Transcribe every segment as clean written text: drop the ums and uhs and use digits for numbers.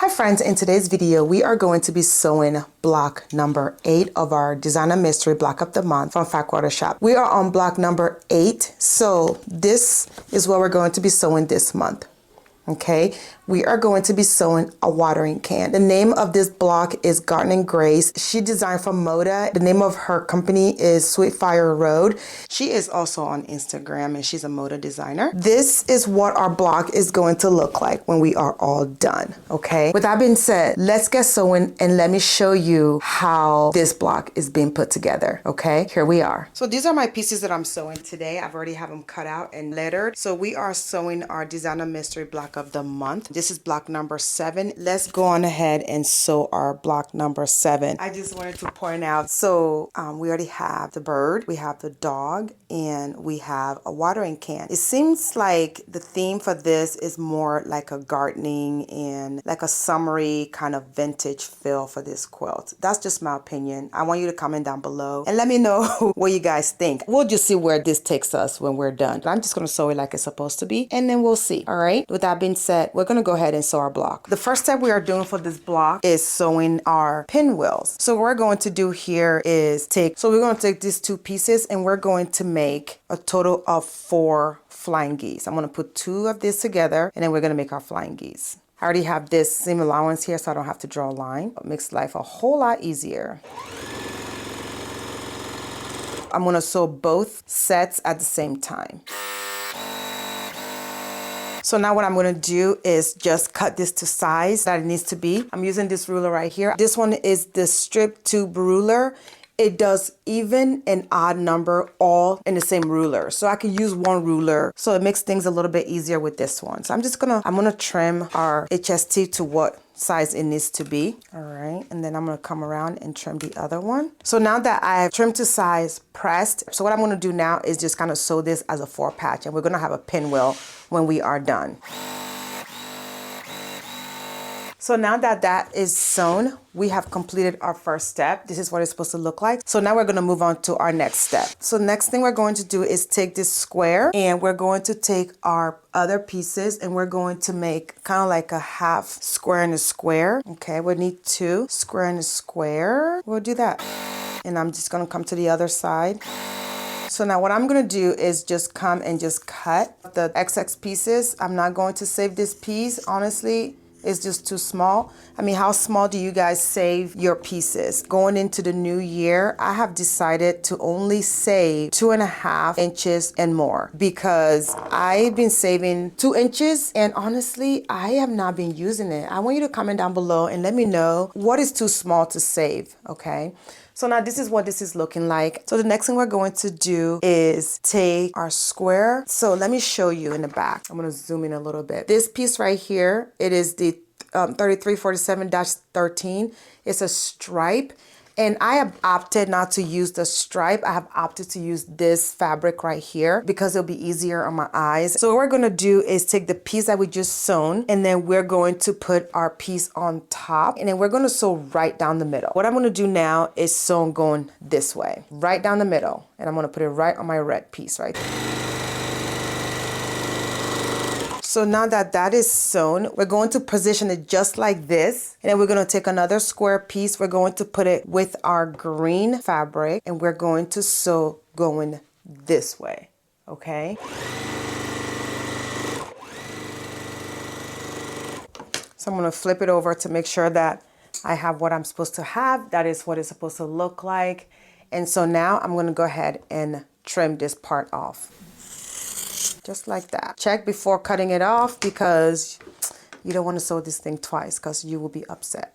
Hi friends, in today's video we are going to be sewing block number 8 of our Designer Mystery Block of the Month from Fat Quarter Shop. We are on block number 8, so this is what we're going to be sewing this month. Okay, we are going to be sewing a watering can. The name of this block is Gardening Grace. She designed for Moda. The name of her company is Sweet Fire Road. She is also on Instagram and she's a Moda designer. This is what our block is going to look like when we are all done. Okay, with that being said, let's get sewing and let me show you how this block is being put together. Okay, here we are. So these are my pieces that I'm sewing today. I've already have them cut out and lettered. So we are sewing our Designer Mystery Block of the Month. This is block number 7. Let's go on ahead and sew our block number 7. I just wanted to point out, so we already have the bird, we have the dog, and we have a watering can. It seems like the theme for this is more like a gardening and like a summery kind of vintage feel for this quilt. That's just my opinion. I want you to comment down below and let me know what you guys think. We'll just see where this takes us when we're done. I'm just going to sew it like it's supposed to be and then we'll see. All right, with that being said, we're going to go ahead and sew our block. The first step we are doing for this block is sewing our pinwheels. So what we're going to do here is we're going to take these 2 pieces and we're going to make a total of 4 flying geese. I'm going to put 2 of this together and then we're going to make our flying geese. I already have this seam allowance here so I don't have to draw a line. It makes life a whole lot easier. I'm going to sew both sets at the same time. So now what I'm going to do is just cut this to size that it needs to be. I'm using this ruler right here. This one is the strip tube ruler. It does even and odd number all in the same ruler. So I can use one ruler. So it makes things a little bit easier with this one. So I'm going to trim our HST to what size it needs to be. All right, and then I'm going to come around and trim the other one. So now that I have trimmed to size, pressed, so what I'm going to do now is just kind of sew this as a 4 patch and we're going to have a pinwheel when we are done. So now that that is sewn, we have completed our first step. This is what it's supposed to look like. So now we're going to move on to our next step. So next thing we're going to do is take this square and we're going to take our other pieces and we're going to make kind of like a half square and a square. Okay, we need 2 square and a square. We'll do that. And I'm just going to come to the other side. So now what I'm going to do is just come and just cut the XX pieces. I'm not going to save this piece, honestly. It's just too small. I mean, how small do you guys save your pieces? Going into the new year, I have decided to only save 2.5 inches and more because I've been saving 2 inches and honestly, I have not been using it. I want you to comment down below and let me know what is too small to save, okay? So now this is what this is looking like. So the next thing we're going to do is take our square. So let me show you in the back. I'm going to zoom in a little bit. This piece right here, it is the 3347-13. It's a stripe. And I have opted not to use the stripe. I have opted to use this fabric right here because it'll be easier on my eyes. So what we're going to do is take the piece that we just sewn and then we're going to put our piece on top and then we're going to sew right down the middle. What I'm going to do now is sew going this way, right down the middle. And I'm going to put it right on my red piece right there. So now that that is sewn, we're going to position it just like this. And then we're going to take another square piece. We're going to put it with our green fabric and we're going to sew going this way. Okay. So I'm going to flip it over to make sure that I have what I'm supposed to have. That is what it's supposed to look like. And so now I'm going to go ahead and trim this part off. Just like that. Check before cutting it off because you don't want to sew this thing twice because you will be upset.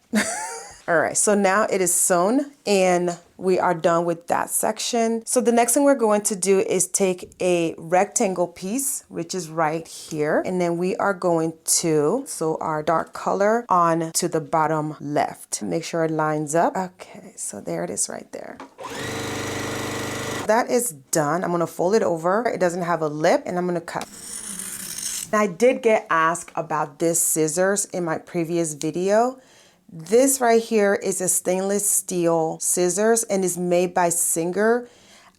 All right, so now it is sewn and we are done with that section. So the next thing we're going to do is take a rectangle piece, which is right here. And then we are going to sew our dark color on to the bottom left. Make sure it lines up. Okay, so there it is right there. That is done. I'm going to fold it over. It doesn't have a lip and I'm going to cut. I did get asked about this scissors in my previous video. This right here is a stainless steel scissors and is made by Singer.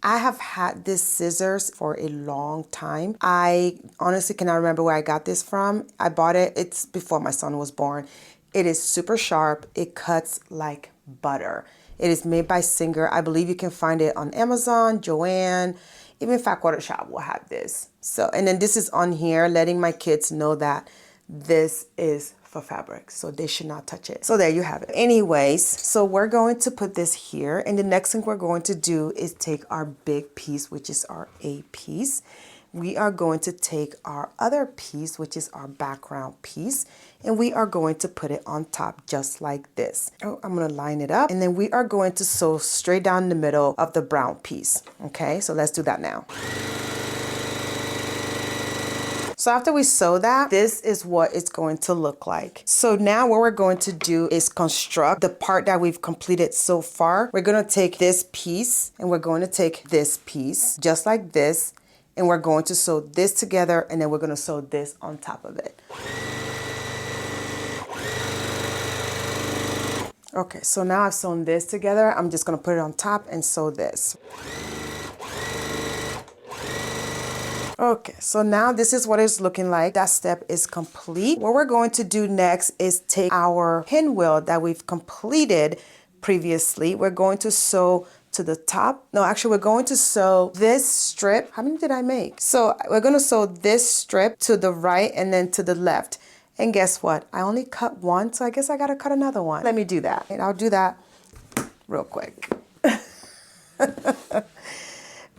I have had this scissors for a long time. I honestly cannot remember where I got this from. I bought it, it's before my son was born. It is super sharp. It cuts like butter. It is made by Singer. I believe you can find it on Amazon, Joann, even Fat Quarter Shop will have this. So, and then this is on here, letting my kids know that this is for fabric, so they should not touch it. So there you have it. Anyways, so we're going to put this here, and the next thing we're going to do is take our big piece, which is our A piece. We are going to take our other piece, which is our background piece, and we are going to put it on top just like this. Oh, I'm gonna line it up, and then we are going to sew straight down the middle of the brown piece. Okay, so let's do that now. So after we sew that, this is what it's going to look like. So now what we're going to do is construct the part that we've completed so far. We're gonna take this piece, and we're going to take this piece, just like this, and we're going to sew this together, and then we're gonna sew this on top of it. Okay, so now I've sewn this together. I'm just gonna put it on top and sew this. Okay, so now this is what it's looking like. That step is complete. What we're going to do next is take our pinwheel that we've completed previously. We're going to sew to the top. No, actually, we're going to sew this strip. How many did I make? So we're going to sew this strip to the right and then to the left. And guess what? I only cut one, so I guess I got to cut another one. Let me do that. And I'll do that real quick.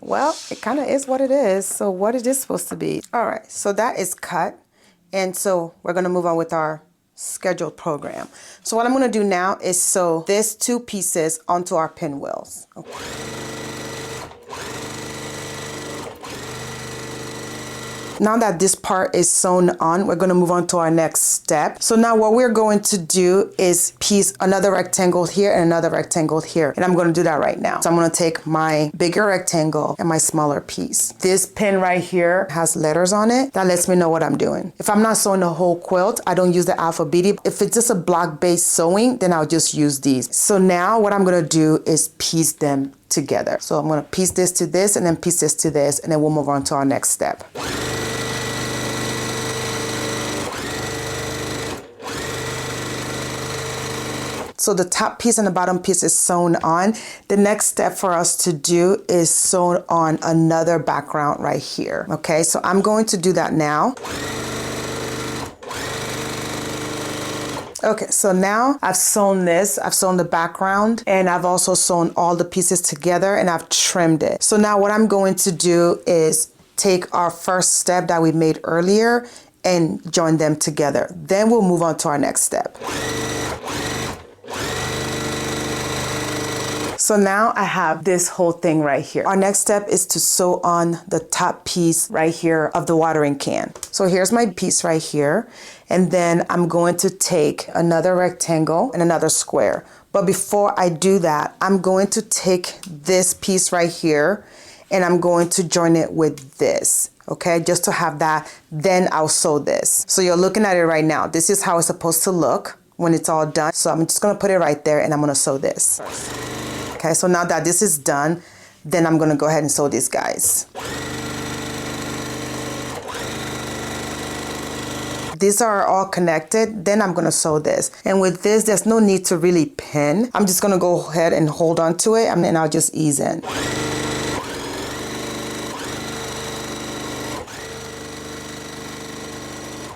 Well, it kind of is what it is. So what is this supposed to be? All right, so that is cut. And so we're going to move on with our scheduled program. So what I'm going to do now is sew these two pieces onto our pinwheels. Okay. Now that this part is sewn on, we're going to move on to our next step. So now what we're going to do is piece another rectangle here and another rectangle here. And I'm going to do that right now. So I'm going to take my bigger rectangle and my smaller piece. This pin right here has letters on it. That lets me know what I'm doing. If I'm not sewing the whole quilt, I don't use the alphabet. If it's just a block-based sewing, then I'll just use these. So now what I'm going to do is piece them together. So I'm going to piece this to this and then piece this to this, and then we'll move on to our next step. So the top piece and the bottom piece is sewn on. The next step for us to do is sew on another background right here. Okay, so I'm going to do that now. Okay, so now I've sewn this, I've sewn the background, and I've also sewn all the pieces together, and I've trimmed it. So now what I'm going to do is take our first step that we made earlier and join them together. Then we'll move on to our next step. So now I have this whole thing right here. Our next step is to sew on the top piece right here of the watering can. So here's my piece right here. And then I'm going to take another rectangle and another square. But before I do that, I'm going to take this piece right here and I'm going to join it with this. Okay, just to have that, then I'll sew this. So you're looking at it right now. This is how it's supposed to look when it's all done. So I'm just gonna put it right there and I'm gonna sew this. Okay, so now that this is done, then I'm gonna go ahead and sew these guys. These are all connected, then I'm gonna sew this. And with this, there's no need to really pin. I'm just gonna go ahead and hold on to it, and then I'll just ease in.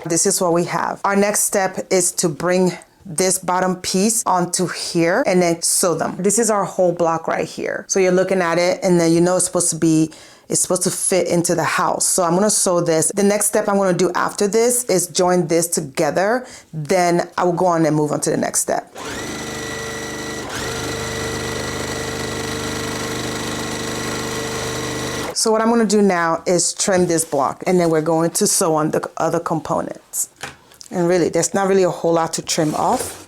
This is what we have. Our next step is to bring this bottom piece onto here and then sew them. This is our whole block right here. So you're looking at it and then you know it's supposed to fit into the house. So I'm gonna sew this. The next step I'm gonna do after this is join this together. Then I will go on and move on to the next step. So what I'm gonna do now is trim this block and then we're going to sew on the other components. And really, there's not really a whole lot to trim off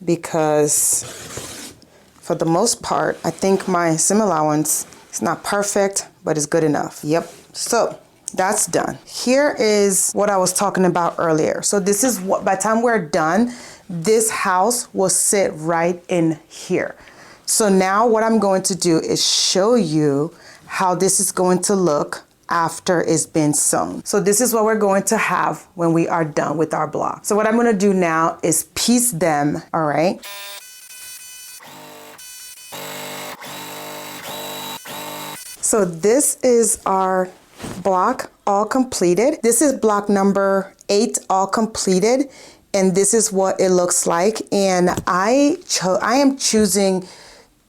because for the most part, I think my seam allowance is not perfect, but it's good enough. Yep, so that's done. Here is what I was talking about earlier. So this is what, by the time we're done, this house will sit right in here. So now what I'm going to do is show you how this is going to look after it's been sewn. So this is what we're going to have when we are done with our block. So what I'm gonna do now is piece them, all right? So this is our block all completed. This is block number 8 all completed, and this is what it looks like. And I am choosing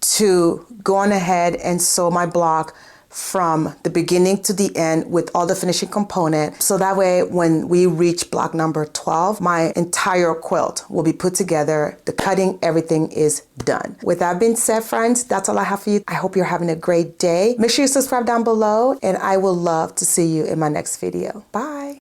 to go on ahead and sew my block from the beginning to the end with all the finishing component. So that way, when we reach block number 12, my entire quilt will be put together. The cutting, everything is done. With that being said, friends, that's all I have for you. I hope you're having a great day. Make sure you subscribe down below, and I will love to see you in my next video. Bye.